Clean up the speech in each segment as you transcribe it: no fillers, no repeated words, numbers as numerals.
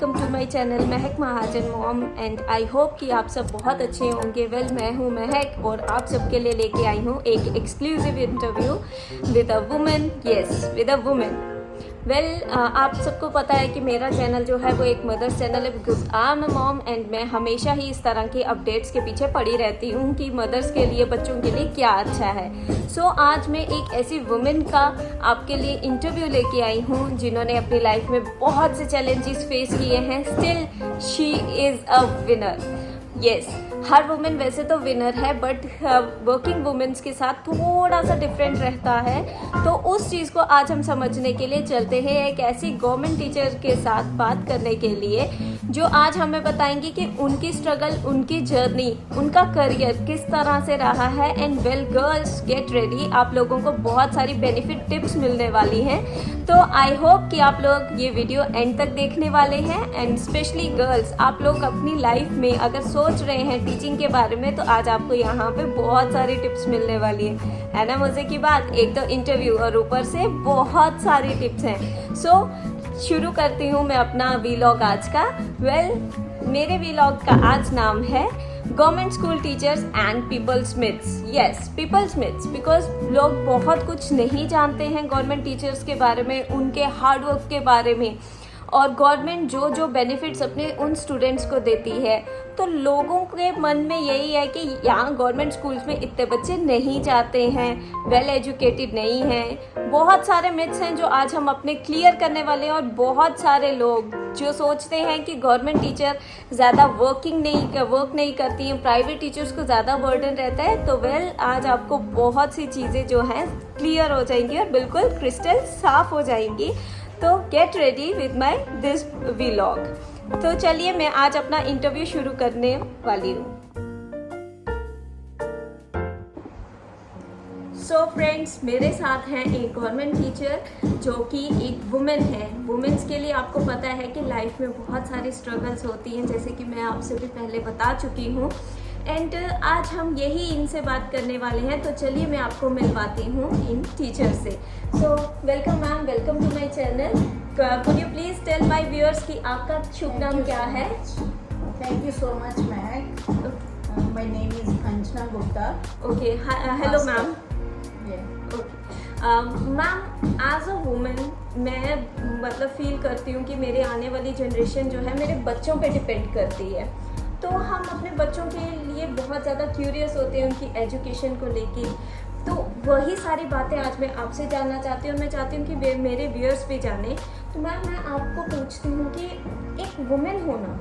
Welcome to my channel Mahak Mahajan mom and I hope कि आप सब बहुत अच्छे होंगे। मैं हूँ महक और आप सबके लिए लेके आई हूँ एक exclusive interview with a women. Yes, with a women. आप सबको पता है कि मेरा चैनल जो है वो एक मदर्स चैनल है, because I am a mom and मैं हमेशा ही इस तरह के अपडेट्स के पीछे पड़ी रहती हूँ कि मदर्स के लिए, बच्चों के लिए क्या अच्छा है। आज मैं एक ऐसी वुमेन का आपके लिए इंटरव्यू लेके आई हूँ जिन्होंने अपनी लाइफ में बहुत से चैलेंजेस फेस किए हैं, still she is a winner. Yes, her women वैसे तो विनर है, बट वर्किंग वुमेन्स के साथ थोड़ा सा डिफरेंट रहता है। तो उस चीज़ को आज हम समझने के लिए चलते हैं एक ऐसी गवर्नमेंट टीचर के साथ बात करने के लिए जो आज हमें बताएंगे कि उनकी स्ट्रगल, उनकी जर्नी, उनका करियर किस तरह से रहा है। And well girls, get ready, आप लोगों को बहुत सारी बेनिफिट टिप्स मिलने वाली हैं। तो आई होप कि आप लोग ये वीडियो एंड तक देखने वाले हैं। एंड स्पेशली गर्ल्स, आप लोग अपनी लाइफ में अगर सोच रहे हैं टीचिंग के बारे में, तो आज आपको यहाँ पे बहुत सारी टिप्स मिलने वाली है ना। मजे की बात, एक तो इंटरव्यू और ऊपर से बहुत सारी टिप्स हैं। शुरू करती हूँ मैं अपना वीलॉग आज का। मेरे वीलॉग का आज नाम है government school teachers and people's myths. Yes, people's myths, because लोग बहुत कुछ नहीं जानते हैं गवर्नमेंट टीचर्स के बारे में, उनके हार्ड वर्क के बारे में, और गवर्नमेंट जो बेनिफिट्स अपने उन स्टूडेंट्स को देती है। तो लोगों के मन में यही है कि यहाँ गवर्नमेंट स्कूल्स में इतने बच्चे नहीं जाते हैं, वेल एजुकेटेड नहीं हैं। बहुत सारे मिथ्स हैं जो आज हम अपने क्लियर करने वाले हैं। और बहुत सारे लोग जो सोचते हैं कि गवर्नमेंट टीचर ज़्यादा वर्क नहीं करती हैं, प्राइवेट टीचर्स को ज़्यादा बर्डन रहता है। तो आज आपको बहुत सी चीज़ें जो हैं क्लियर हो जाएंगी और बिल्कुल क्रिस्टल साफ हो जाएंगी। तो get ready with my this vlog. तो चलिए मैं आज अपना इंटरव्यू शुरू करने वाली हूँ। फ्रेंड्स, मेरे साथ हैं एक गवर्नमेंट टीचर जो कि एक वुमेन है। वुमेन्स के लिए आपको पता है कि लाइफ में बहुत सारी स्ट्रगल्स होती हैं, जैसे कि मैं आपसे भी पहले बता चुकी हूँ। एंड आज हम यही इनसे बात करने वाले हैं। तो चलिए मैं आपको मिलवाती हूँ इन टीचर से। Welcome ma'am, welcome to my channel. Could you please tell my viewers कि आपका शुभ नाम क्या है? Thank you so much Mehak. My name is Anjana Gupta. Okay, hello ma'am. Ma'am, as a women मैं फील करती हूँ कि मेरे आने वाली जनरेशन जो है मेरे बच्चों पे डिपेंड करती है। तो हम अपने बच्चों के लिए बहुत ज़्यादा क्यूरियस होते हैं उनकी एजुकेशन को लेके। तो वही सारी बातें आज मैं आपसे जानना चाहती हूँ और मैं चाहती हूँ कि मेरे व्यूअर्स भी जाने। तो मैम, मैं आपको पूछती हूँ कि एक वुमेन होना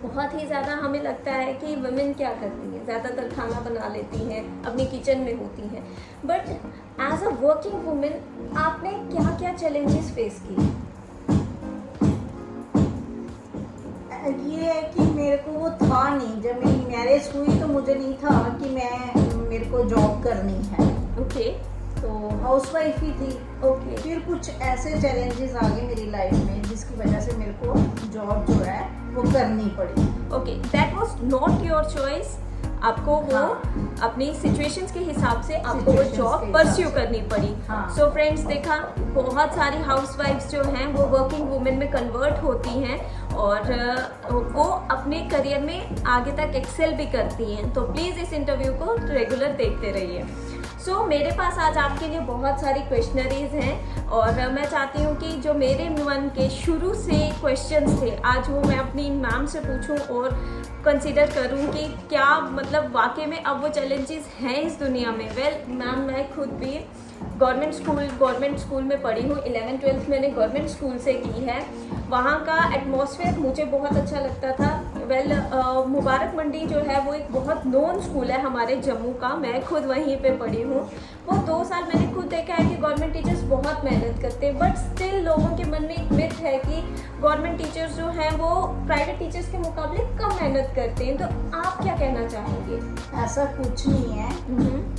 बहुत ही ज़्यादा, हमें लगता है कि वुमेन क्या करती हैं, ज़्यादातर खाना बना लेती हैं, अपने किचन में होती हैं। But as a working women आपने क्या क्या चैलेंजेस फेस किए? ये है कि मेरे को वो था नहीं, जब मेरी मैरिज हुई तो मुझे नहीं था कि मेरे को जॉब करनी है। ओके। तो हाउसवाइफ ही थी। ओके। फिर कुछ ऐसे चैलेंजेस आ गए मेरी लाइफ में जिसकी वजह से मेरे को जॉब जो है वो करनी पड़ी। Okay, that was not your choice. आपको वो अपनी सिचुएशंस के हिसाब से आपको वो जॉब परस्यू करनी पड़ी। सो फ्रेंड्स, देखा, बहुत सारी हाउसवाइफ्स जो हैं वो वर्किंग वुमेन में कन्वर्ट होती हैं और वो अपने करियर में आगे तक एक्सेल भी करती हैं। तो प्लीज़ इस इंटरव्यू को रेगुलर देखते रहिए। मेरे पास आज आपके लिए बहुत सारी क्वेश्चनरीज हैं और मैं चाहती हूँ कि जो मेरे मन के शुरू से क्वेश्चंस थे आज वो मैं अपनी मैम से पूछूं और कंसीडर करूँ कि क्या वाकई में अब वो चैलेंजेस हैं इस दुनिया में। मैम, मैं खुद भी गवर्नमेंट स्कूल में पढ़ी हूँ। 11th-12th मैंने गवर्नमेंट स्कूल से की है। वहाँ का एटमॉस्फेयर मुझे बहुत अच्छा लगता था। मुबारक मंडी जो है वो एक बहुत नोन स्कूल है हमारे जम्मू का, मैं खुद वहीं पे पढ़ी हूँ। वो 2 साल मैंने खुद देखा है कि गवर्नमेंट टीचर्स बहुत मेहनत करते हैं, बट स्टिल लोगों के मन में एक मिथ है कि गवर्नमेंट टीचर्स जो हैं वो प्राइवेट टीचर्स के मुकाबले कम मेहनत करते हैं। तो आप क्या कहना चाहेंगे? ऐसा कुछ नहीं है।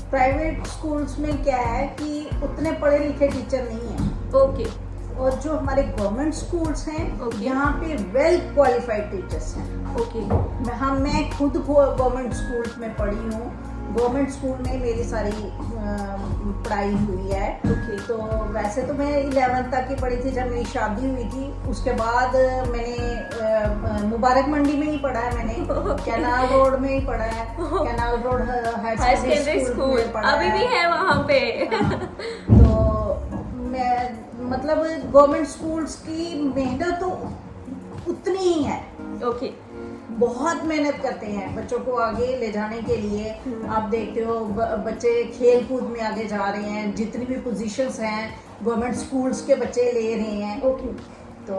प्राइवेट स्कूल्स में क्या है कि उतने पढ़े लिखे टीचर नहीं है। ओके। और जो हमारे गवर्नमेंट स्कूल्स हैं यहाँ पे वेल क्वालिफाइड टीचर्स हैं। ओके। मैं खुद गवर्नमेंट स्कूल्स में पढ़ी हूँ। गवर्नमेंट स्कूल में मेरी सारी पढ़ाई हुई है। Okay. तो वैसे तो मैं 11th तक की पढ़ी थी जब मेरी शादी हुई थी। उसके बाद मैंने मुबारक मंडी में ही पढ़ा है, मैंने कैनाल रोड में ही पढ़ा है, canal road higher secondary school अभी भी है वहाँ पे। तो मैं मतलब गवर्नमेंट स्कूल्स की मेहनत तो उतनी ही है। ओके। बहुत मेहनत करते हैं बच्चों को आगे ले जाने के लिए। आप देखते हो बच्चे खेल कूद में आगे जा रहे हैं, जितनी भी पोजीशंस हैं गवर्नमेंट स्कूल्स के बच्चे ले रहे हैं। ओके। तो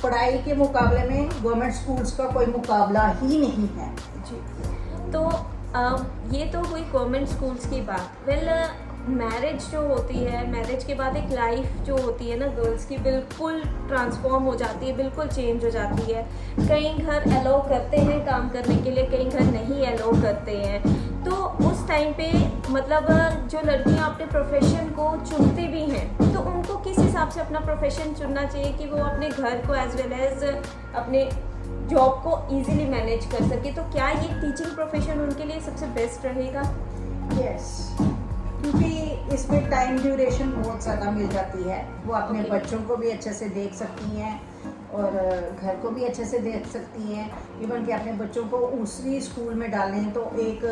पढ़ाई के मुकाबले में गवर्नमेंट स्कूल्स का कोई मुकाबला ही नहीं है जी। तो ये तो हुई गवर्नमेंट स्कूल्स की बात। वेल मैरिज जो होती है, मैरिज के बाद एक लाइफ जो होती है ना गर्ल्स की, बिल्कुल ट्रांसफॉर्म हो जाती है, बिल्कुल चेंज हो जाती है। कई घर अलाउ करते हैं काम करने के लिए, कई घर नहीं अलाउ करते हैं। तो उस टाइम पे मतलब जो लड़कियां अपने प्रोफेशन को चुनती भी हैं, तो उनको किस हिसाब से अपना प्रोफेशन चुनना चाहिए कि वो अपने घर को एज वेल एज अपने जॉब को इजीली मैनेज कर सके। तो क्या ये टीचिंग प्रोफेशन उनके लिए सबसे बेस्ट रहेगा? यस, क्योंकि इसमें टाइम ड्यूरेशन बहुत ज़्यादा मिल जाती है। वो अपने बच्चों को भी अच्छे से देख सकती हैं और घर को भी अच्छे से देख सकती हैं। इवन कि अपने बच्चों को उसी स्कूल में डालें तो एक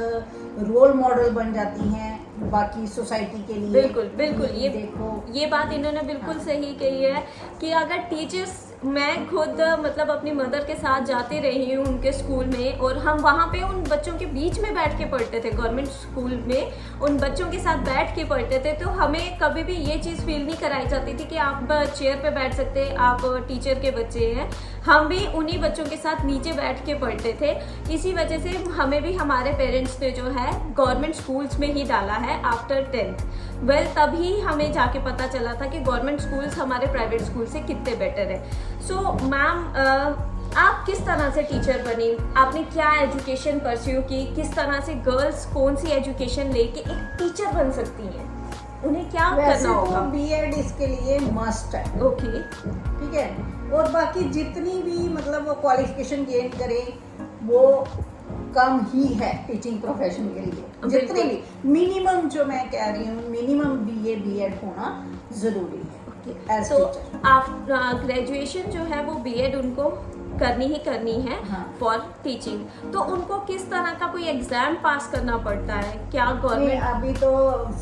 रोल मॉडल बन जाती हैं बाकी सोसाइटी के लिए। बिल्कुल बिल्कुल, ये देखो ये बात इन्होंने बिल्कुल सही कही है कि अगर टीचर्स, मैं खुद मतलब अपनी मदर के साथ जाती रही हूँ उनके स्कूल में, और हम वहाँ पे उन बच्चों के बीच में बैठ के पढ़ते थे। गवर्नमेंट स्कूल में उन बच्चों के साथ बैठ के पढ़ते थे, तो हमें कभी भी ये चीज़ फील नहीं कराई जाती थी कि आप चेयर पे बैठ सकते, आप टीचर के बच्चे हैं। हम भी उन्हीं बच्चों के साथ नीचे बैठ के पढ़ते थे। इसी वजह से हमें भी हमारे पेरेंट्स ने जो है गवर्नमेंट स्कूल्स में ही डाला है आफ्टर 10th। वेल तभी हमें जाके पता चला था कि गवर्नमेंट स्कूल्स हमारे प्राइवेट स्कूल से कितने बेटर है। सो मैम, आप किस तरह से टीचर बनी? आपने क्या एजुकेशन परस्यू की? किस तरह से गर्ल्स कौन सी एजुकेशन लेके एक टीचर बन सकती हैं? उन्हें क्या करना होगा? बीएड इसके लिए मस्ट है। ओके, ठीक है। और बाकी जितनी भी मतलब वो क्वालिफिकेशन गेन करें वो कम ही है टीचिंग प्रोफेशन के लिए। जितने भी मिनिमम, जो मैं कह रही हूँ, मिनिमम बीए बीएड होना जरूरी है एज तो टीचर। आफ्टर ग्रेजुएशन जो है वो बीएड उनको करनी ही करनी है फॉर टीचिंग। तो उनको किस तरह का कोई एग्जाम पास करना पड़ता है? क्या गवर्नमेंट? अभी तो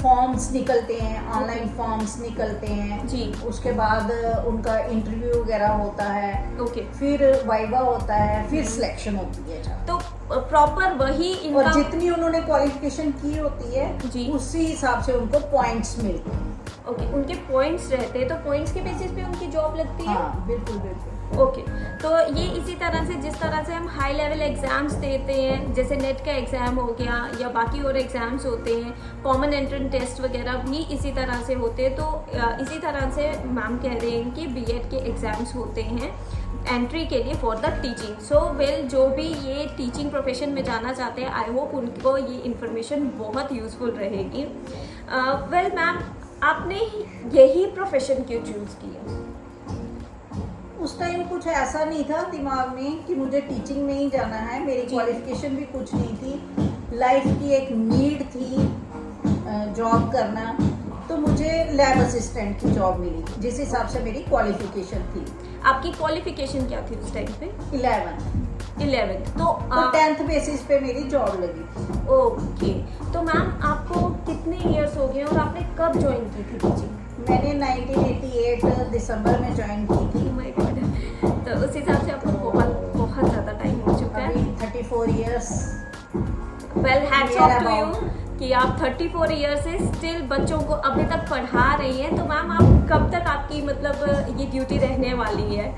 फॉर्म्स निकलते हैं, ऑनलाइन फॉर्म्स निकलते हैं जी। उसके बाद उनका इंटरव्यू वगैरह होता है। ओके। फिर वाइवा होता है, फिर सिलेक्शन होती है। तो प्रॉपर वही इनका, और जितनी उन्होंने क्वालिफिकेशन की होती है जी, उसी हिसाब से उनको पॉइंट्स मिलते हैं। ओके, उनके पॉइंट्स रहते हैं, तो पॉइंट्स के बेसिस पे उनकी जॉब लगती है। हाँ, बिल्कुल बिल्कुल। ओके। तो ये इसी तरह से, जिस तरह से हम हाई लेवल एग्जाम्स देते हैं, जैसे नेट का एग्जाम हो गया या बाकी और एग्जाम्स होते हैं, कॉमन एंट्रेंस टेस्ट वगैरह भी इसी तरह से होते हैं। तो इसी तरह से मैम कह रहे हैं कि बीएड के एग्जाम्स होते हैं एंट्री के लिए for the teaching. So well, जो भी ये टीचिंग प्रोफेशन में जाना चाहते हैं, आई होप उनको ये इन्फॉर्मेशन बहुत यूजफुल रहेगी। वेल मैम, आपने यही प्रोफेशन क्यों चूज किया? उस टाइम कुछ ऐसा नहीं था दिमाग में कि मुझे टीचिंग में ही जाना है। मेरी क्वालिफिकेशन भी कुछ नहीं थी, लाइफ की एक नीड थी जॉब करना। तो मुझे लैब असिस्टेंट की जॉब मिली जिस हिसाब से मेरी क्वालिफिकेशन थी। आपकी क्वालिफिकेशन क्या थी उस टाइम पे? 11th। तो 10th बेसिस पे मेरी जॉब लगी। ओके। तो मैम, आपको कितने इयर्स हो गए और आपने कब ज्वाइन की थी टीचिंग? मैंने 1988 दिसंबर में ज्वाइन की थी। माय गॉड, तो उस हिसाब से आपको बहुत ज़्यादा टाइम हो चुका है। अभी 34 years. Well, hats off to you कि आप 34 ईयर से स्टिल बच्चों को अभी तक पढ़ा रही हैं। तो मैम, आप कब तक आपकी मतलब ये ड्यूटी रहने वाली है?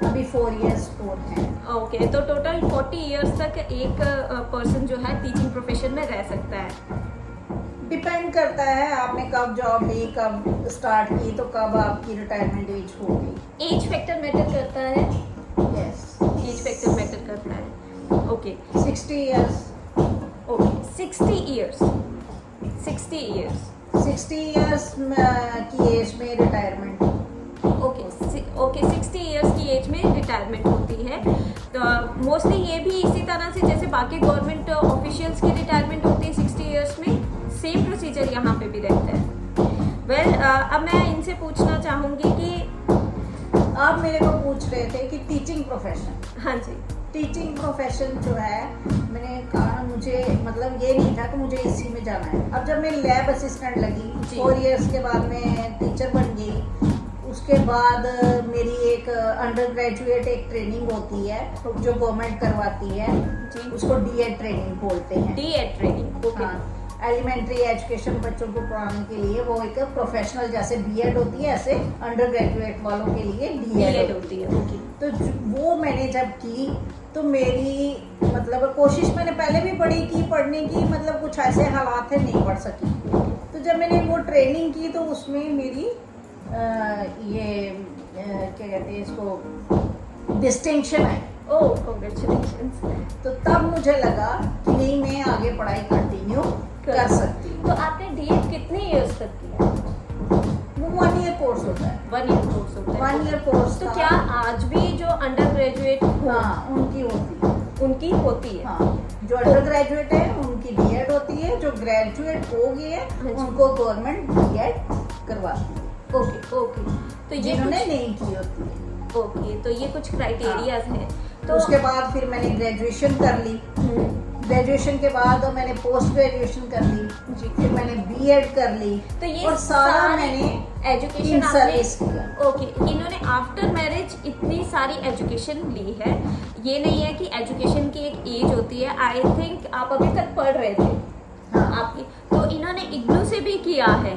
अभी 4 इयर्स और हैं। ओके, तो टोटल 40 इयर्स तक एक पर्सन जो है टीचिंग प्रोफेशन में रह सकता है। डिपेंड करता है आपने कब जॉब ली, कब स्टार्ट की, तो कब आपकी रिटायरमेंट एज होगी। एज फैक्टर मैटर करता है? यस, एज फैक्टर मैटर करता है। Okay, 60 years. Okay, 60 years. 60 years 60 years की एज में रिटायरमेंट। ओके, 60 इयर्स की एज में रिटायरमेंट होती है। तो मोस्टली ये भी इसी तरह से जैसे बाकी गवर्नमेंट ऑफिशियल्स की रिटायरमेंट होती है 60 इयर्स में, सेम प्रोसीजर यहाँ पे भी रहता है। वेल अब मैं इनसे पूछना चाहूँगी कि आप मेरे को पूछ रहे थे कि टीचिंग प्रोफेशन, हाँ जी, टीचिंग प्रोफेशन जो है, मैंने कहा मुझे मतलब ये नहीं था कि मुझे इसी में जाना है। अब जब मैं लैब असिस्टेंट लगी, 4 इयर्स के बाद मैं टीचर बन गई। उसके बाद मेरी एक अंडर ग्रेजुएट एक ट्रेनिंग होती है जो गवर्नमेंट करवाती है, उसको डीएड ट्रेनिंग बोलते हैं। D Ed training, okay. हाँ, एलिमेंट्री एजुकेशन बच्चों को पढ़ाने के लिए वो एक प्रोफेशनल, जैसे बीएड होती है ऐसे अंडर ग्रेजुएट वालों के लिए डीएड होती है। ओके। तो वो मैंने जब की तो मेरी मतलब कोशिश मैंने पहले भी बड़ी की पढ़ने की, मतलब कुछ ऐसे हालात है नहीं पढ़ सकी। तो जब मैंने वो ट्रेनिंग की तो उसमें मेरी क्या कहते हैं इसको, डिस्टिंक्शन है। ओह, कांग्रेचुलेशंस। तो तब मुझे लगा कि नहीं, मैं आगे पढ़ाई कंटिन्यू कर सकती हूँ। तो आपने डीएड कितने इयर्स तक किया? वो 1 ईयर कोर्स होता है। 1 ईयर कोर्स होता है। 1 ईयर कोर्स। तो क्या आज भी जो अंडर ग्रेजुएट, हाँ, उनकी होती है। उनकी होती है? हाँ, जो अंडर ग्रेजुएट है उनकी डीएड होती है, जो ग्रेजुएट हो गए हैं उनको गवर्नमेंट डीएड करवाती है। Okay okay. तो ये जिन्होंने नहीं की होती है। ओके, तो ये कुछ क्राइटेरियाज हैं। तो उसके बाद फिर मैंने ग्रेजुएशन कर ली। ग्रेजुएशन के बाद मैंने पोस्ट ग्रेजुएशन कर ली जी, फिर मैंने बीएड कर ली। तो ये और सारा मैंने एजुकेशन सर्विस किया। ओके, इन्होंने आफ्टर मैरिज इतनी सारी एजुकेशन ली है। ये नहीं है कि एजुकेशन की एक एज होती है। आई थिंक आप अभी तक पढ़ रहे थे। हाँ, आपकी तो इन्होंने इग्नू से भी किया है।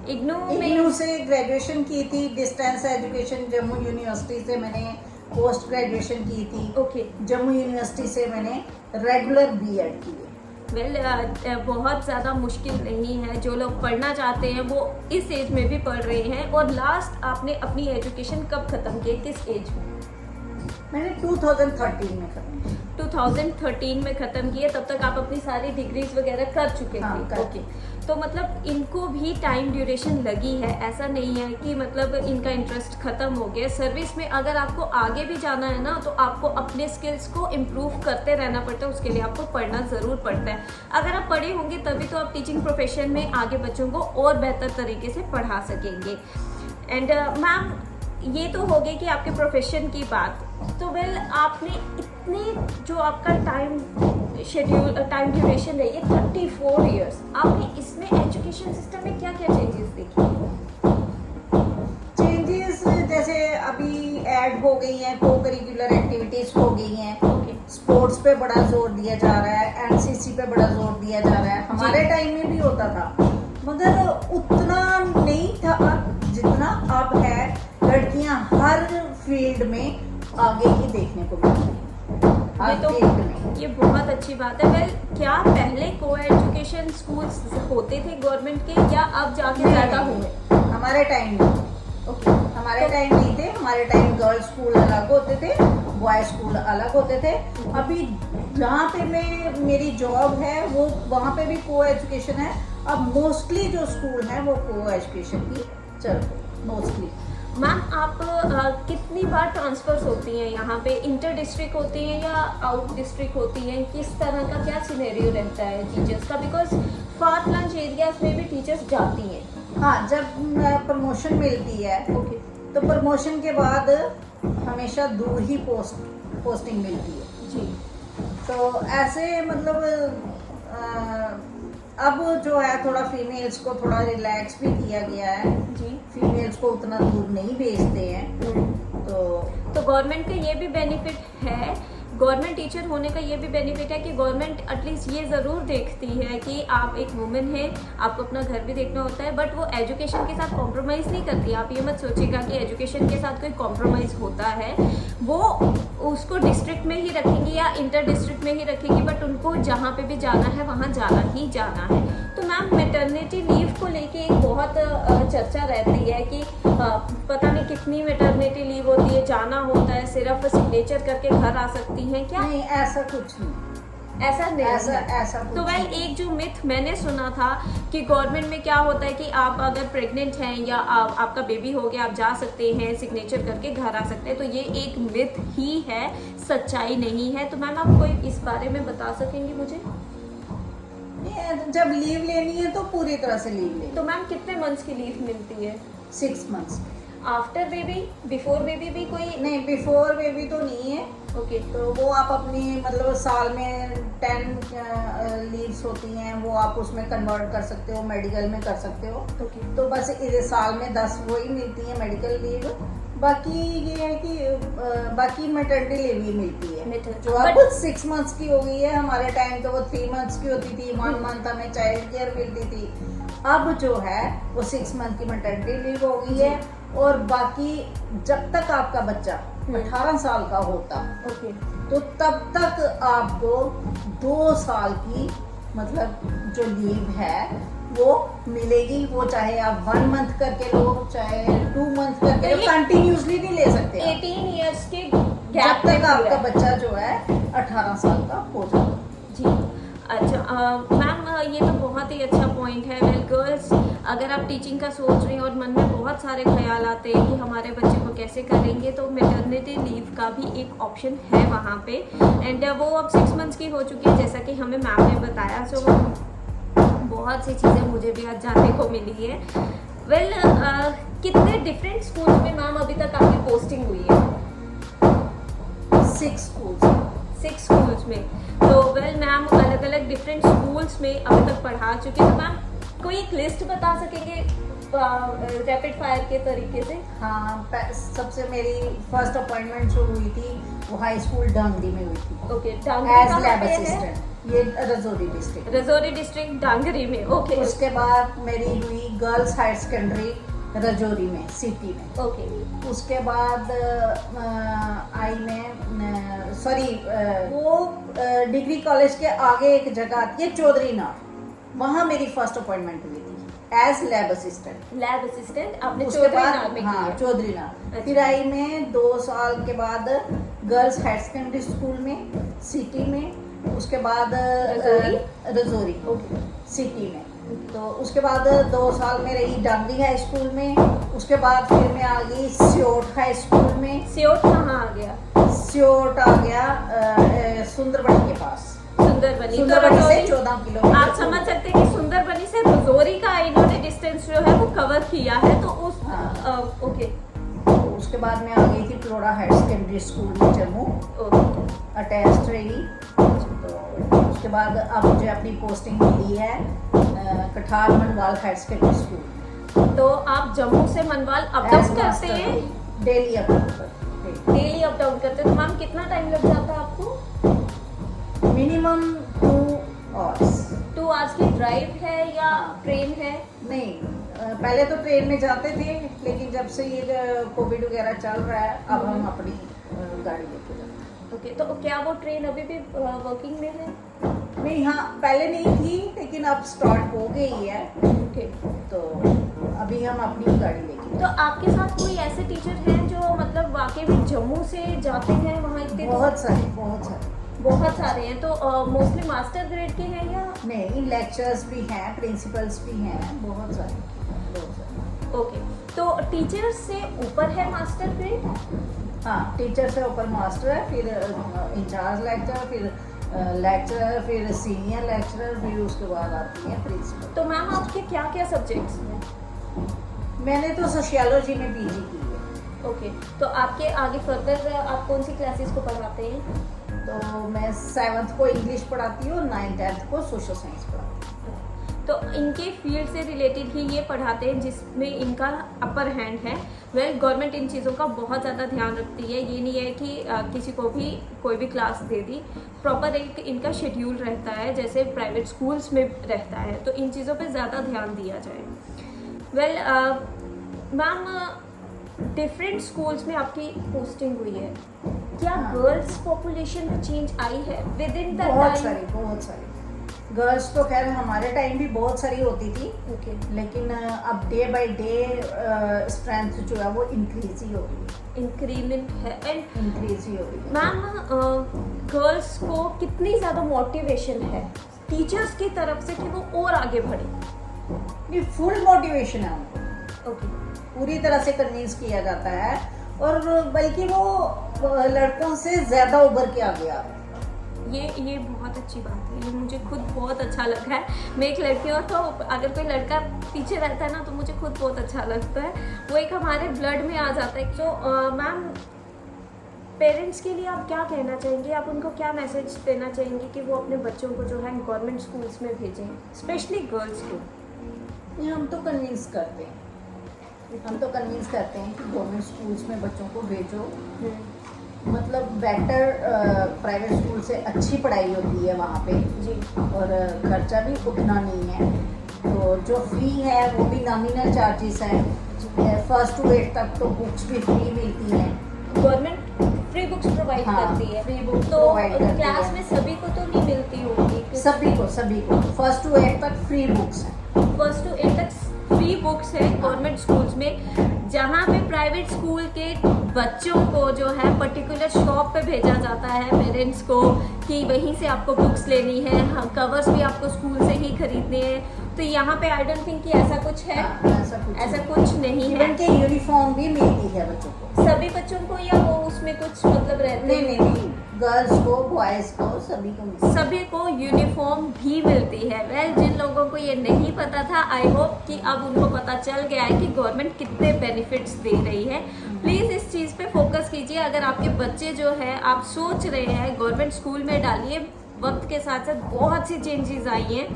इग्नू से ग्रेजुएशन की थी, डिस्टेंस एजुकेशन जम्मू यूनिवर्सिटी से मैंने पोस्ट ग्रेजुएशन की थी। ओके। जम्मू यूनिवर्सिटी से मैंने रेगुलर बीएड की है। वेल बहुत ज़्यादा मुश्किल नहीं है। जो लोग पढ़ना चाहते हैं वो इस एज में भी पढ़ रहे हैं। और लास्ट आपने अपनी एजुकेशन कब ख़त्म की, किस एज में? मैंने 2013 में खत्म की। 2013 में ख़त्म किए। तब तक आप अपनी सारी डिग्रीज वगैरह कर चुके हाँ, थे। ओके। तो मतलब इनको भी टाइम ड्यूरेशन लगी है। ऐसा नहीं है कि मतलब इनका इंटरेस्ट ख़त्म हो गया। सर्विस में अगर आपको आगे भी जाना है ना, तो आपको अपने स्किल्स को इम्प्रूव करते रहना पड़ता है। उसके लिए आपको पढ़ना ज़रूर पड़ता है। अगर आप पढ़े होंगे तभी तो आप टीचिंग प्रोफेशन में आगे बच्चों को और बेहतर तरीके से पढ़ा सकेंगे। एंड मैम, ये तो हो गई कि आपके प्रोफेशन की बात। तो वेल आपने इतने जो आपका टाइम टाइम ड्यूरेशन रही है 34 इयर्स, आपने इसमें एजुकेशन सिस्टम में क्या क्या चेंजेस देखी? चेंजेस जैसे अभी ऐड हो गई हैं, को करिकुलर एक्टिविटीज हो गई हैं। स्पोर्ट्स पे बड़ा जोर दिया जा रहा है, एनसीसी पे बड़ा जोर दिया जा रहा है। हमारे टाइम में भी होता था, मगर उतना नहीं था जितना अब है। लड़कियां हर फील्ड में आगे ही देखने को मिल रही हैं, हर फील्ड में। ये बहुत अच्छी बात है। वेल, क्या पहले को एजुकेशन स्कूल्स होते थे गवर्नमेंट के, या अब जाके ज़्यादा हुए? हमारे टाइम में ओके। हमारे टाइम नहीं थे। हमारे टाइम गर्ल्स स्कूल अलग होते थे, बॉय स्कूल अलग होते थे। अभी जहाँ पे मेरी जॉब है वो वहाँ पे भी को एजुकेशन है। अब मोस्टली जो स्कूल है वो को एजुकेशन की चल रही मोस्टली। मैम, आप कितनी बार ट्रांसफर्स होती हैं यहाँ पे? इंटर डिस्ट्रिक्ट होती हैं या आउट डिस्ट्रिक्ट होती हैं? किस तरह का क्या सिनेरियो रहता है टीचर्स का? बिकॉज फार फ्लंग एरियाज में भी टीचर्स जाती हैं। हाँ, जब प्रमोशन मिलती है ओके। तो प्रमोशन के बाद हमेशा दूर ही पोस्टिंग मिलती है जी। तो ऐसे मतलब अब जो है थोड़ा फीमेल्स को थोड़ा रिलैक्स भी किया गया है जी। फीमेल्स को उतना दूर नहीं भेजते हैं। तो गवर्नमेंट का ये भी बेनिफिट है, गवर्नमेंट टीचर होने का ये भी बेनिफिट है कि गवर्नमेंट एटलीस्ट ये ज़रूर देखती है कि आप एक वुमेन हैं, आपको अपना घर भी देखना होता है, बट वो एजुकेशन के साथ कॉम्प्रोमाइज़ नहीं करती। आप ये मत सोचिएगा कि एजुकेशन के साथ कोई कॉम्प्रोमाइज़ होता है। वो उसको डिस्ट्रिक्ट में ही रखेंगी या इंटर डिस्ट्रिक्ट में ही रखेंगी, बट उनको जहाँ पे भी जाना है वहाँ जाना ही जाना है। तो मैम, मैटरनिटी लीव को लेके एक बहुत चर्चा रहती है कि पता नहीं कितनी मैटरनिटी लीव होती है, जाना होता है, सिर्फ सिग्नेचर करके घर आ सकती हैं क्या? नहीं, ऐसा कुछ नहीं, ऐसा नहीं ऐसा तो वेल, एक जो मिथ मैंने सुना था कि गवर्नमेंट में क्या होता है कि आप अगर प्रेग्नेंट हैं या आपका बेबी हो गया, आप जा सकते हैं, सिग्नेचर करके घर आ सकते हैं। तो ये एक मिथ ही है, सच्चाई नहीं है। तो मैम, आप कोई इस बारे में बता सकेंगी मुझे? नहीं, जब लीव लेनी है तो पूरी तरह से लीव लेनी तो मैम कितने मंथ्स की लीव मिलती है? 6 months. After baby, before baby भी कोई? नहीं, बिफोर बेबी तो नहीं है। ओके तो वो आप अपनी मतलब साल में 10 लीव्स होती हैं, वो आप उसमें कन्वर्ट कर सकते हो, मेडिकल में कर सकते हो। ओके तो बस इस साल में 10 वही मिलती है मेडिकल लीव। बाकी ये है कि बाकी मैटरनिटी लीव ही मिलती है जो अब 6 मंथ्स की हो गई है। हमारे टाइम तो वो 3 मंथ्स की होती थी, 1 मंथ हमें चाइल्ड केयर मिलती थी। अब जो है वो 6 मंथ की मैटरनिटी लीव हो गई है। और बाकी जब तक आपका बच्चा 18 साल का होता ओके तो तब तक आपको 2 साल की मतलब जो लीव है वो मिलेगी। वो चाहे आप 1 मंथ करके लो, चाहे 2 मंथ करके लो, कंटिन्यूसली नहीं ले सकते आप। 18 इयर्स के जब गैप तक आपका बच्चा जो है 18 साल का हो जाता। जी अच्छा मैम ये तो बहुत ही अच्छा पॉइंट है। वेल गर्ल्स, अगर आप टीचिंग का सोच रहे हैं और मन में बहुत सारे ख्याल आते हैं कि हमारे बच्चे को कैसे करेंगे, तो मैटरनिटी लीव का भी एक ऑप्शन है वहाँ पे। एंड वो अब 6 मंथ्स की हो चुकी है जैसा कि हमें मैम ने बताया। सो बहुत सी चीज़ें मुझे भी आज जानने को मिली है। वेल कितने डिफरेंट स्कूल्स में मैम अभी तक आपकी पोस्टिंग हुई है? 6 स्कूल्स। 6 स्कूल्स में। तो वेल मैम अलग अलग डिफरेंट स्कूल्स में अभी तक पढ़ा चुके हैं। तो मैम कोई एक लिस्ट बता सकेंगे रैपिड फायर के तरीके से? हाँ, सबसे मेरी फर्स्ट अपॉइंटमेंट जो हुई थी वो हाई स्कूल डांगरी में हुई थी। Okay as lab assistant. ये रजौरी डिस्ट्रिक्ट। रजौरी डिस्ट्रिक्ट डांगरी में। ओके उसके बाद मेरी हुई गर्ल्स हायर सेकेंडरी रजौरी में, सिटी में। ओके उसके बाद आई मैं सॉरी वो डिग्री कॉलेज के आगे एक जगह आती है चौधरी नाथ, वहाँ मेरी फर्स्ट अपॉइंटमेंट हुई थी as lab assistant. Lab assistant आपने उसके चौधरी बाद नाथ में हाँ किया? चौधरी नाथ। अच्छा। फिर आई मैं 2 साल के बाद गर्ल्स हायर सेकेंडरी स्कूल में सिटी में। उसके बाद रजौरी सिटी में। तो उसके बाद 2 साल में रही डांगरी हाई स्कूल में। उसके बाद फिर मैं आ गई सियोट हाई स्कूल में। सियोट कहाँ आ गया? सियोट आ गया सुंदरबनी के पास। सुंदरबनी। तो सुंदरबनी से रजौरी 14 किलोमीटर। आप समझ सकते हैं कि सुंदरबनी से रजौरी का इन्होंने डिस्टेंस जो है वो कवर किया है। तो उस ओके उसके बाद मैं आ गई थी फ्लोरा हायर सेकेंडरी स्कूल में जम्मू, अटैच्ड रही। तो उसके बाद अब मुझे अपनी पोस्टिंग मिली है कठार मनवाल हायर सेकेंडरी स्कूल। तो आप जम्मू से मनवाल अप डाउन करते हैं? डेली अप डाउन करते। डेली अप डाउन करते हैं। तो मैम कितना टाइम लग जाता है आपको? Minimum 2 hours. 2 आवर्स की ड्राइव है या ट्रेन है? नहीं, पहले तो ट्रेन में जाते थे, लेकिन जब से ये कोविड वगैरह चल रहा है अब हम अपनी गाड़ी लेके जाते हैं। ओके तो क्या वो ट्रेन अभी भी वर्किंग में है? नहीं, हाँ पहले नहीं थी लेकिन अब स्टार्ट हो गई है। ओके तो अभी हम अपनी गाड़ी लेके तो आपके साथ कोई ऐसे टीचर हैं जो मतलब वाकई में जम्मू से जाते हैं वहाँ इतने? बहुत सारे बहुत सारे हैं। तो मोस्टली मास्टर ग्रेड के हैं या? नहीं, लेक्चरर्स भी हैं, प्रिंसिपल्स भी हैं, बहुत सारे। ओके तो टीचर से ऊपर है मास्टर ग्रेड? हाँ, टीचर से ऊपर मास्टर है, फिर इंचार्ज लेक्चरर, फिर लेक्चरर, फिर सीनियर लेक्चरर, फिर उसके बाद आती है प्रिंसिपल। तो मैम आपके क्या क्या सब्जेक्ट्स हैं? मैंने तो सोशियोलॉजी में पीजी की है। ओके तो आपके आगे फर्दर आप कौन सी क्लासेस को पढ़ाते हैं? तो मैं 7th को इंग्लिश पढ़ाती हूँ, 9th 10th को सोशल साइंस पढ़ाती हूँ। तो इनके फील्ड से रिलेटेड ही ये पढ़ाते हैं जिसमें इनका अपर हैंड है। वेल गवर्नमेंट इन चीज़ों का बहुत ज़्यादा ध्यान रखती है। ये नहीं है कि किसी को भी कोई भी क्लास दे दी, प्रॉपर एक इनका शेड्यूल रहता है जैसे प्राइवेट स्कूल्स में रहता है। तो इन चीज़ों पे ज़्यादा ध्यान दिया जाए। वेल मैम डिफरेंट स्कूल्स में आपकी पोस्टिंग हुई है, क्या गर्ल्स पॉपुलेशन में चेंज आई है विद इन द टाइम? बहुत सारी गर्ल्स तो खैर हमारे टाइम भी बहुत सारी होती थी। ओके लेकिन अब डे बाय डे स्ट्रेंथ जो है वो इंक्रीज ही हो रही है। इंक्रीमेंट है एंड इंक्रीज ही हो रही है। मैम गर्ल्स को कितनी ज़्यादा मोटिवेशन है टीचर्स की तरफ से कि वो और आगे बढ़े? ये फुल मोटिवेशन है उनको। ओके पूरी तरह से कन्विंस किया जाता है और बल्कि वो लड़कों से ज्यादा उभर के आगे आ रहे हैं। ये बहुत अच्छी बात है, ये मुझे खुद बहुत अच्छा लग रहा है। मैं एक लड़की हूँ, तो अगर कोई लड़का पीछे रहता है ना तो मुझे खुद बहुत अच्छा लगता है, वो एक हमारे ब्लड में आ जाता है। तो मैम, पेरेंट्स के लिए आप क्या कहना चाहेंगे, आप उनको क्या मैसेज देना चाहेंगे कि वो अपने बच्चों को जो है गवर्नमेंट स्कूल्स में भेजें, स्पेशली गर्ल्स को? ये हम तो कन्विंस करते हैं कि गवर्नमेंट स्कूल्स में बच्चों को भेजो। मतलब बेटर प्राइवेट स्कूल से अच्छी पढ़ाई होती है वहाँ पे जी। और खर्चा भी उतना नहीं है। तो जो फी है वो भी नॉमिनल चार्जेस है। फर्स्ट टू 8 तक तो बुक्स भी फ्री मिलती हैं। गवर्नमेंट फ्री बुक्स प्रोवाइड हाँ, करती है। फ्री बुक्स तो प्रोवाइड करती क्लास है। में सभी को तो नहीं मिलती होगी? सभी को फर्स्ट टू 8 तक फ्री बुक्स हैं। फर्स्ट टू 8 तक फ्री बुक्स है गवर्नमेंट स्कूल्स में। जहाँ पे प्राइवेट स्कूल के बच्चों को जो है पर्टिकुलर शॉप पे भेजा जाता है पेरेंट्स को कि वहीं से आपको बुक्स लेनी है, कवर्स भी आपको स्कूल से ही खरीदने हैं। तो यहाँ पे आई डोंट थिंक कि ऐसा कुछ है। ऐसा कुछ नहीं है। इनके यूनिफॉर्म भी मिलती है बच्चों को, सभी बच्चों को, या वो उसमें कुछ मतलब रहते हैं? नहीं, गर्ल्स को, बॉयज को, सभी को मिलती है। सभी को यूनिफॉर्म भी मिलती है। वेल, जिन लोगों को ये नहीं पता था, आई होप कि अब उनको पता चल गया है कि गवर्नमेंट कितने बेनिफिट्स दे रही है। प्लीज़ इस चीज़ पे फोकस कीजिए। अगर आपके बच्चे जो है, आप सोच रहे हैं गवर्नमेंट स्कूल में डालिए, वक्त के साथ साथ बहुत सी चेंजेस आई हैं।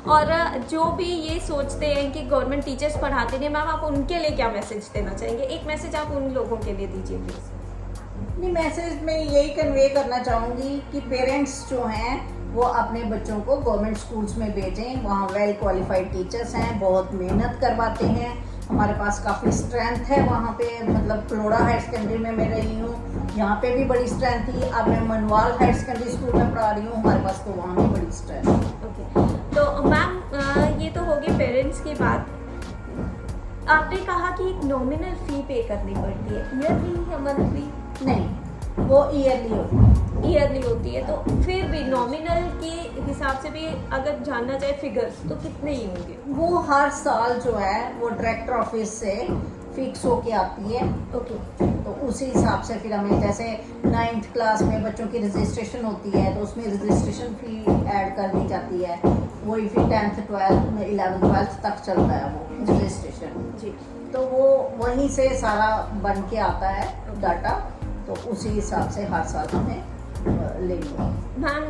और जो भी ये सोचते हैं कि गवर्नमेंट टीचर्स पढ़ाते नहीं, मैम आप उनके लिए क्या मैसेज देना चाहेंगे? एक मैसेज आप उन लोगों के लिए दीजिए प्लीज़। नहीं, मैसेज में यही कन्वे करना चाहूँगी कि पेरेंट्स जो हैं वो अपने बच्चों को गवर्नमेंट स्कूल्स में भेजें। वहाँ वेल क्वालिफाइड टीचर्स हैं, बहुत मेहनत करवाते हैं। हमारे पास काफ़ी स्ट्रेंथ है वहाँ पे। मतलब फ्लोरा हायर सेकेंडरी में मैं रही हूँ, यहाँ पे भी बड़ी स्ट्रेंथ थी। अब मैं मनवाल हायर सेकेंडरी स्कूल में पढ़ा रही हूँ, हमारे पास तो वहाँ भी बड़ी स्ट्रेंथ है। ओके, तो मैम ये तो होगी पेरेंट्स की बात। आपने कहा कि एक नॉमिनल फी पे करनी पड़ती है, ईयरली या मंथली? नहीं, वो ईयरली होती है। ईयरली होती है। तो फिर भी नॉमिनल के हिसाब से भी अगर जानना चाहे फिगर्स, तो कितने ही होंगे? वो हर साल जो है वो डायरेक्टर ऑफिस से फिक्स होके आती है। ओके। तो उसी हिसाब से फिर हमें, जैसे 9th क्लास में बच्चों की रजिस्ट्रेशन होती है तो उसमें रजिस्ट्रेशन फी ऐड कर दी जाती है। वही फिर 10th 12th 11th 12th तक चलता है वो रजिस्ट्रेशन जी। तो वो वहीं से सारा बन के आता है डाटा। तो उसी हिसाब से हर साल हमें लेंगे। मैम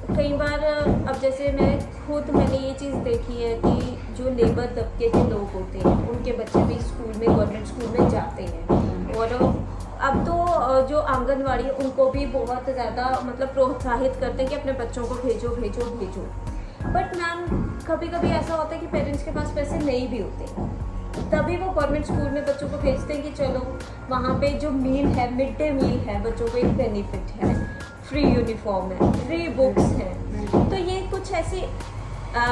कई बार, अब जैसे मैंने ये चीज़ देखी है कि जो लेबर तबके के लोग होते हैं उनके बच्चे भी स्कूल में, गवर्नमेंट स्कूल में जाते हैं। और अब तो जो आंगनवाड़ी है उनको भी बहुत ज़्यादा मतलब प्रोत्साहित करते हैं कि अपने बच्चों को भेजो भेजो भेजो। बट मैम कभी कभी ऐसा होता है कि पेरेंट्स के पास पैसे नहीं भी होते, तभी वो गवर्नमेंट स्कूल में बच्चों को भेजते हैं कि चलो वहाँ पे जो मील है, मिड डे मील है, बच्चों को एक बेनिफिट है, फ्री यूनिफॉर्म है, फ्री बुक्स हैं। तो ये कुछ ऐसे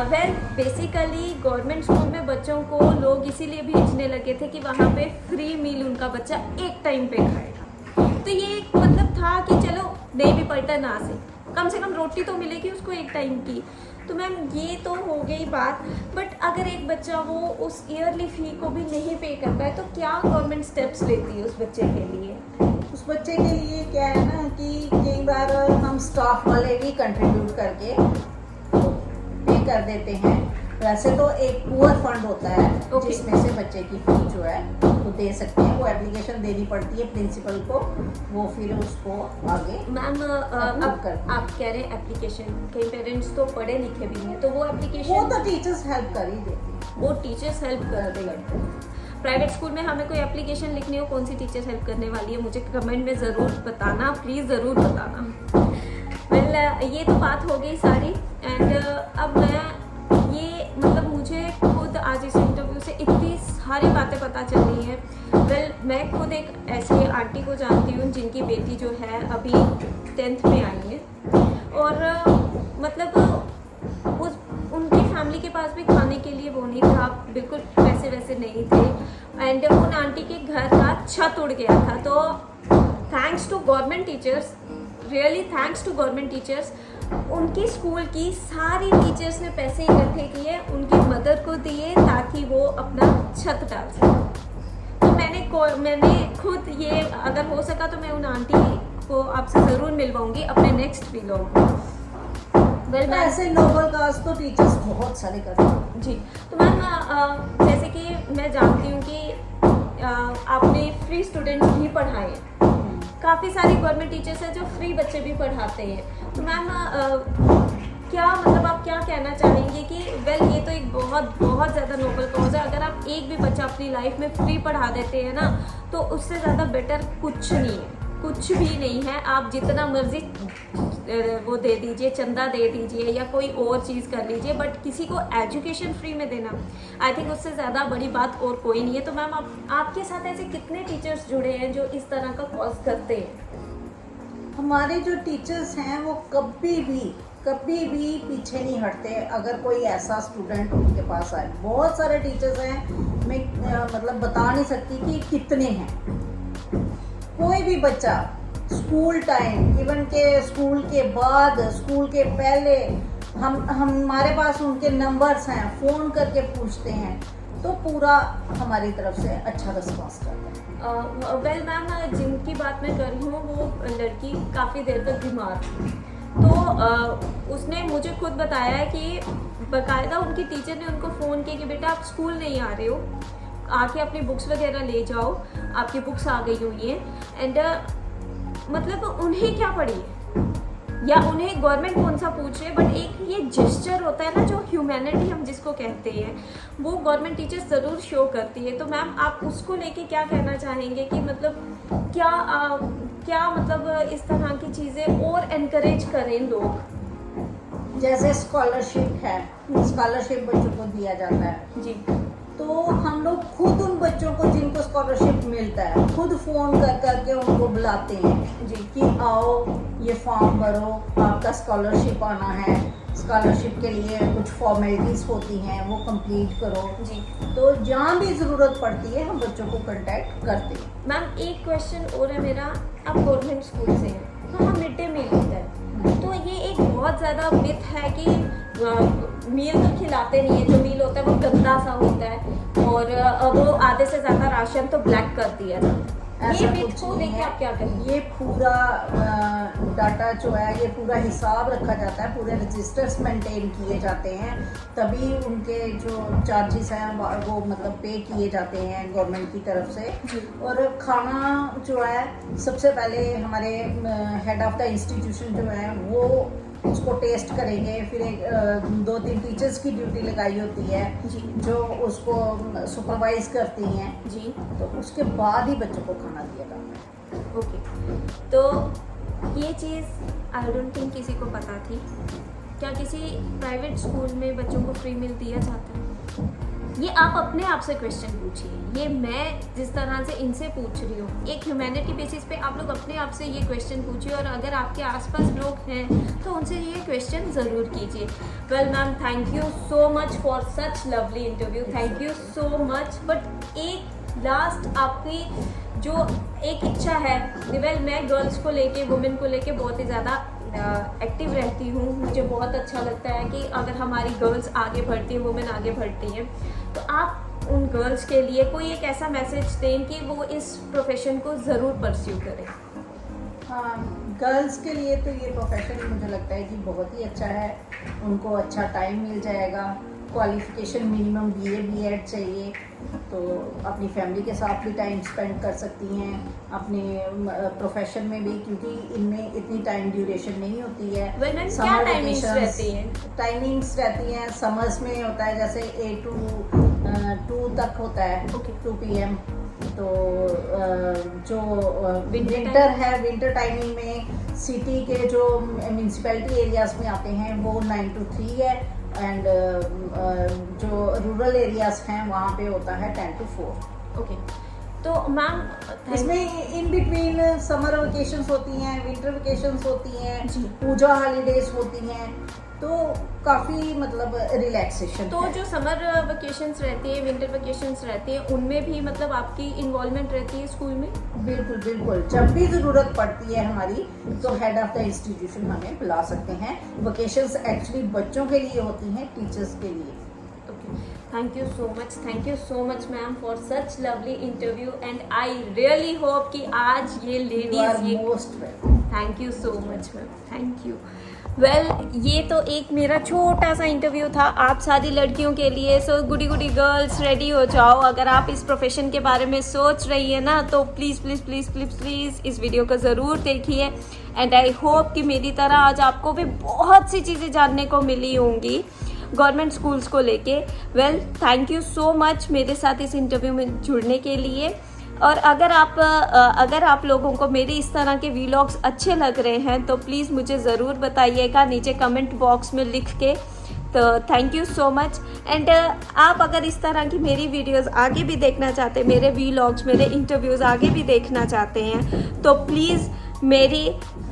वेल बेसिकली गवर्नमेंट स्कूल में बच्चों को लोग इसीलिए भेजने लगे थे कि वहाँ पे फ्री मील उनका बच्चा एक टाइम पे खाएगा। तो ये एक मतलब था कि चलो नहीं भी पलटा ना से कम रोटी तो मिलेगी उसको एक टाइम की। तो मैम ये तो हो गई बात। बट अगर एक बच्चा वो उस ईयरली फी को भी नहीं पे कर पाए तो क्या गवर्नमेंट स्टेप्स लेती है उस बच्चे के लिए? उस बच्चे के लिए क्या है ना कि कई बार हम स्टाफ वाले भी कंट्रीब्यूट करके पे कर देते हैं। वैसे तो एक पुअर फंड होता है जिसमें से बच्चे की फी जो है वो दे सकते हैं। वो एप्लीकेशन देनी पड़ती है प्रिंसिपल को, वो फिर उसको आगे मैम आप कह रहे हैं एप्लीकेशन, कई पेरेंट्स तो पढ़े लिखे भी हैं, तो वो एप्लीकेशन वो तो टीचर्स हेल्प कर ही देती हैं। वो टीचर्स हेल्प कर देंगे। प्राइवेट स्कूल में हमें कोई एप्लीकेशन लिखनी हो, कौन सी टीचर्स हेल्प करने वाली है? मुझे कमेंट में ज़रूर बताना, प्लीज़ ज़रूर बताना। वेल ये तो बात हो गई सारी। एंड अब मैं ये मतलब मुझे खुद आज इस इंटरव्यू से इतनी सारी बातें पता चल रही हैं। वेल मैं खुद एक ऐसी आंटी को जानती हूँ जिनकी बेटी जो है अभी 10th में आई है, और मतलब उनकी फैमिली के पास भी खाने के लिए वो नहीं था, बिल्कुल पैसे वैसे नहीं थे। एंड उन आंटी के घर का छत उड़ गया था। तो thanks to government teachers, really thanks to government teachers, उनकी स्कूल की सारी टीचर्स ने पैसे इकट्ठे किए, उनकी मदर को दिए ताकि वो अपना छत डाल सके। तो मैंने खुद ये, अगर हो सका तो मैं उन आंटी आपको आपसे ज़रूर मिलवाऊंगी अपने नेक्स्ट व्लॉग में। वेल मैम, ऐसे नोबल काज तो टीचर्स बहुत सारे करते हैं जी। तो मैम जैसे कि मैं जानती हूँ कि आपने फ्री स्टूडेंट्स भी पढ़ाए हैं, काफ़ी सारे गवर्नमेंट टीचर्स हैं जो फ्री बच्चे भी पढ़ाते हैं। तो मैम क्या मतलब आप क्या कहना चाहेंगे कि वेल ये तो एक बहुत बहुत ज़्यादा नोबल कॉज है, अगर आप एक भी बच्चा अपनी लाइफ में फ्री पढ़ा देते हैं ना तो उससे ज़्यादा बेटर कुछ नहीं है, कुछ भी नहीं है। आप जितना मर्जी वो दे दीजिए, चंदा दे दीजिए या कोई और चीज़ कर लीजिए, बट किसी को एजुकेशन फ्री में देना आई थिंक उससे ज़्यादा बड़ी बात और कोई नहीं है। तो मैम आपके साथ ऐसे कितने टीचर्स जुड़े हैं जो इस तरह का कॉज करते हैं? हमारे जो टीचर्स हैं वो कभी भी पीछे नहीं हटते अगर कोई ऐसा स्टूडेंट उनके पास आए। बहुत सारे टीचर्स हैं, मैं मतलब बता नहीं सकती कि कितने हैं। कोई भी बच्चा स्कूल टाइम, इवन के स्कूल के बाद, स्कूल के पहले हमारे पास उनके नंबर्स हैं, फ़ोन करके पूछते हैं, तो पूरा हमारी तरफ से अच्छा रिस्पॉन्स करते हैं। वेल मैम, जिनकी बात मैं कर रही हूँ वो लड़की काफ़ी देर तक बीमार थी, तो उसने मुझे खुद बताया है कि बाकायदा उनकी टीचर ने उनको फ़ोन किया कि बेटा आप स्कूल नहीं आ रहे हो, आके अपनी बुक्स वगैरह ले जाओ, आपकी बुक्स आ गई हुई हैं। एंड मतलब उन्हें क्या पड़ी या उन्हें गवर्नमेंट कौन सा पूछ रहे, बट एक ये जेस्चर होता है ना जो ह्यूमैनिटी हम जिसको कहते हैं, वो गवर्नमेंट टीचर ज़रूर शो करती है। तो मैम आप उसको लेके क्या कहना चाहेंगे कि मतलब क्या मतलब इस तरह की चीज़ें और एनकरेज करें लोग? जैसे स्कॉलरशिप है, स्कॉलरशिप बच्चों को दिया जाता है जी, तो हम लोग खुद उन बच्चों को जिनको स्कॉलरशिप मिलता है खुद फ़ोन कर करके उनको बुलाते हैं जी, कि आओ ये फॉर्म भरो, आपका स्कॉलरशिप आना है, स्कॉलरशिप के लिए कुछ फॉर्मेलिटीज़ होती हैं वो कंप्लीट करो जी। तो जहाँ भी ज़रूरत पड़ती है हम बच्चों को कांटेक्ट करते हैं। मैम एक क्वेश्चन और है मेरा, आप गवर्नमेंट स्कूल से हैं, तो हम मिड डे मील होता है, तो ये एक बहुत ज़्यादा मिथ है कि मील तो खिलाते नहीं है, जो मील होता है वो गंदा सा होता है और वो आधे से ज़्यादा राशन तो ब्लैक कर दिया जाता है। ये मिथ कुछ को नहीं लेके है। आप क्या कहेंगे? ये पूरा डाटा जो है ये पूरा हिसाब रखा जाता है, पूरे रजिस्टर्स मेंटेन किए जाते हैं, तभी उनके जो चार्जेस हैं वो मतलब पे किए जाते हैं गवर्नमेंट की तरफ से। और खाना जो है सबसे पहले हमारे हेड ऑफ द इंस्टीट्यूशन जो है वो उसको टेस्ट करेंगे, फिर एक 2-3 टीचर्स की ड्यूटी लगाई होती है जी, जो उसको सुपरवाइज करती हैं, जी, तो उसके बाद ही बच्चों को खाना दिया जाता है। ओके। तो ये चीज़ आई डोंट थिंक किसी को पता थी। क्या किसी प्राइवेट स्कूल में बच्चों को फ्री मील दिया जाता है? ये आप अपने आप से क्वेश्चन पूछिए, ये मैं जिस तरह से इनसे पूछ रही हूँ, एक ह्यूमैनिटी बेसिस पे आप लोग अपने आप से ये क्वेश्चन पूछिए, और अगर आपके आसपास लोग हैं तो उनसे ये क्वेश्चन ज़रूर कीजिए। Well ma'am, thank you so much for such lovely interview, thank you so much. But एक लास्ट आपकी जो एक इच्छा है, वेल मैं गर्ल्स को लेके, वुमेन को लेके बहुत ही ज़्यादा एक्टिव रहती हूँ, मुझे बहुत अच्छा लगता है कि अगर हमारी गर्ल्स आगे बढ़ती हैं, वुमेन आगे बढ़ती हैं, तो आप उन गर्ल्स के लिए कोई एक ऐसा मैसेज दें कि वो इस प्रोफेशन को ज़रूर परस्यू करें। हाँ, गर्ल्स के लिए तो ये प्रोफेशन मुझे लगता है कि बहुत ही अच्छा है, उनको अच्छा टाइम मिल जाएगा, क्वालिफिकेशन मिनिमम BA B.Ed चाहिए, तो अपनी फैमिली के साथ भी टाइम स्पेंड कर सकती हैं, अपने प्रोफेशन में भी, क्योंकि इनमें इतनी टाइम ड्यूरेशन नहीं होती है। क्या टाइमिंग्स रहती हैं? टाइमिंग्स रहती हैं, समर्स में होता है जैसे 8 to 2 तक होता है, Okay. 2 PM। तो जो Winter विंटर है, विंटर टाइमिंग में सिटी के जो म्यूनसिपैलिटी एरियाज में आते हैं वो 9 to 3 है, एंड जो रूरल एरियाज हैं वहाँ पे होता है 10 to 4। ओके, तो मैम इसमें इन बिटवीन समर वेकेशंस होती हैं, विंटर वेकेशंस होती हैं, जी। पूजा हॉलीडेज होती हैं, तो काफ़ी मतलब रिलैक्सेशन। तो जो समर वेकेशंस रहती है, विंटर वेकेशंस रहती है, उनमें भी मतलब आपकी इन्वॉल्वमेंट रहती है स्कूल में? बिल्कुल बिल्कुल, जब भी ज़रूरत पड़ती है हमारी तो हेड ऑफ द इंस्टीट्यूशन हमें बुला सकते हैं। वेकेशंस एक्चुअली बच्चों के लिए होती हैं, टीचर्स के लिए। Okay, Thank you so much ma'am for such lovely interview and I really hope कि आज ये You are ladies ये most welcome. Thank you so much ma'am, thank you. Well ये तो एक मेरा छोटा सा इंटरव्यू था आप सारी लड़कियों के लिए। सो गुडी गुडी गर्ल्स रेडी हो जाओ, अगर आप इस प्रोफेशन के बारे में सोच रही है ना तो please please please please please इस वीडियो को ज़रूर देखिए। एंड आई होप कि मेरी तरह आज आपको भी बहुत सी चीज़ें जानने को मिली होंगी गवर्नमेंट स्कूल्स को लेके। Well thank you so much मेरे साथ इस इंटरव्यू में जुड़ने के लिए। और अगर आप लोगों को मेरे इस तरह के वीलॉग्स अच्छे लग रहे हैं तो प्लीज़ मुझे ज़रूर बताइएगा नीचे कमेंट बॉक्स में लिख के। तो thank you so much. And आप अगर इस तरह की मेरी वीडियोस आगे भी देखना चाहते हैं, मेरे वीलॉग्स मेरे इंटरव्यूज़ आगे भी देखना चाहते हैं तो प्लीज़ मेरी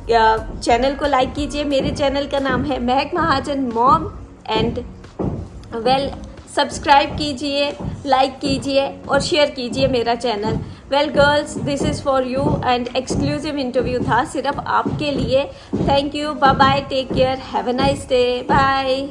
चैनल को लाइक कीजिए। मेरे चैनल का नाम है Mehak Mahajan mom and well subscribe कीजिए, लाइक कीजिए और शेयर कीजिए मेरा channel. Well girls this is for you and exclusive interview था सिर्फ आपके लिए। Thank you, bye bye, take care, have a nice day, bye.